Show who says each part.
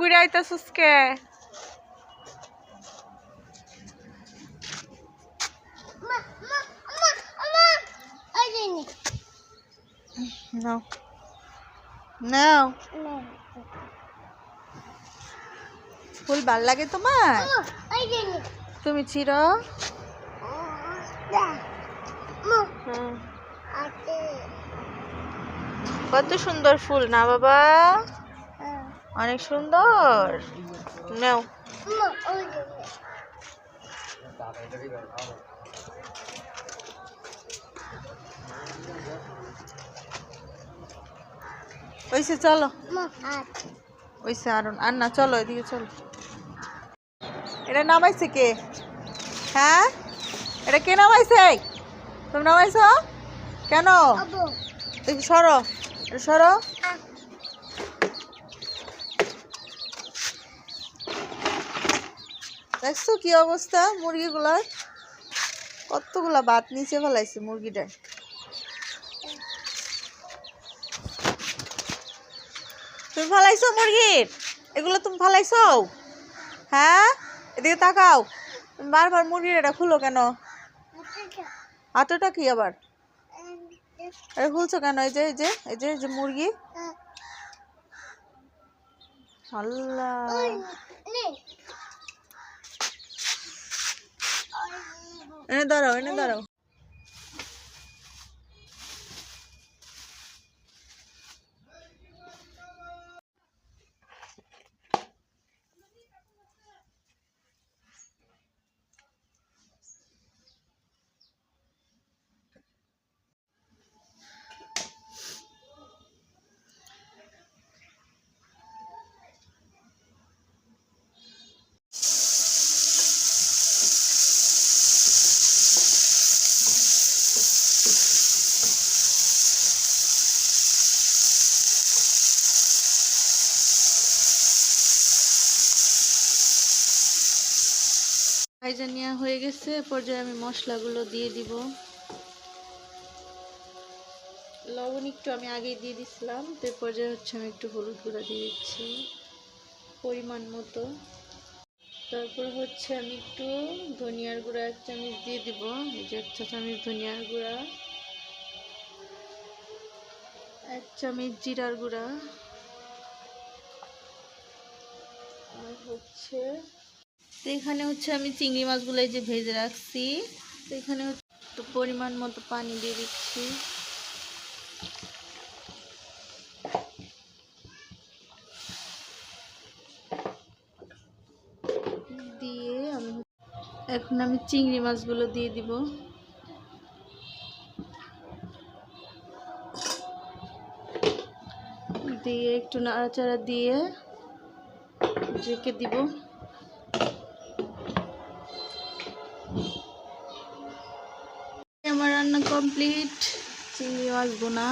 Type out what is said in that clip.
Speaker 1: ঘুরে আইতাছস কে? নাও নাও, ফুল ভাল লাগে তোমার? তুমি চিরো? কত সুন্দর ফুল না বাবা, অনেক সুন্দর। নাও ওইসে চলো, ওইসে আর না, চলো এদিকে চলো। এটা নামাইছে কে? হ্যাঁ, এটা কে নামাইছে? তুমি নামাইছো কেন? দেখি সরো, সরো। দেখছো কি অবস্থা মুরগিগুলার? কতগুলা ভাত নিচে ফেলাইছে মুরগিটা। তুমি ফালাইছো মুরগির এগুলো? তুমি ফালাইছো? হ্যাঁ, এদিকে তাকাও। তুমি বারবার মুরগির এটা খুলো কেন? হাতটা কি আবার এটা খুলছো কেন? এই যে এই যে এই যে এই যে মুরগি। আল্লাহ, এনে দাঁড়াও, এনে দাঁড়াও। ভাইজা নেওয়া হয়ে গেছে, পর্যায়ে আমি মশলাগুলো দিয়ে দিব। লবণ একটু আমি আগেই দিয়ে দিছিলাম, তো পর্যায়ে হচ্ছে আমি একটু হলুদ গুঁড়া দিয়ে দিচ্ছি পরিমাণ মতো। তারপর হচ্ছে আমি একটু ধনিয়ার গুঁড়া 1 চামচ দিয়ে দিব, এই যে 1 চা চামচ ধনিয়ার গুঁড়া, 1 চামচ জিরার গুঁড়া, আর হচ্ছে এখানে হচ্ছে আমি চিংড়ি মাছগুলো এই যে ভেজে রাখছি, তো এখানে হচ্ছে পরিমাণ মতো পানি দিয়ে দিচ্ছি। দিয়ে এখন আমি চিংড়ি মাছগুলো দিয়ে দিব। দিয়ে একটু নাড়াচাড়া দিয়ে ঢেকে দিব। আমার রান্না কমপ্লিট, চিংড়ি মাছ বোনা।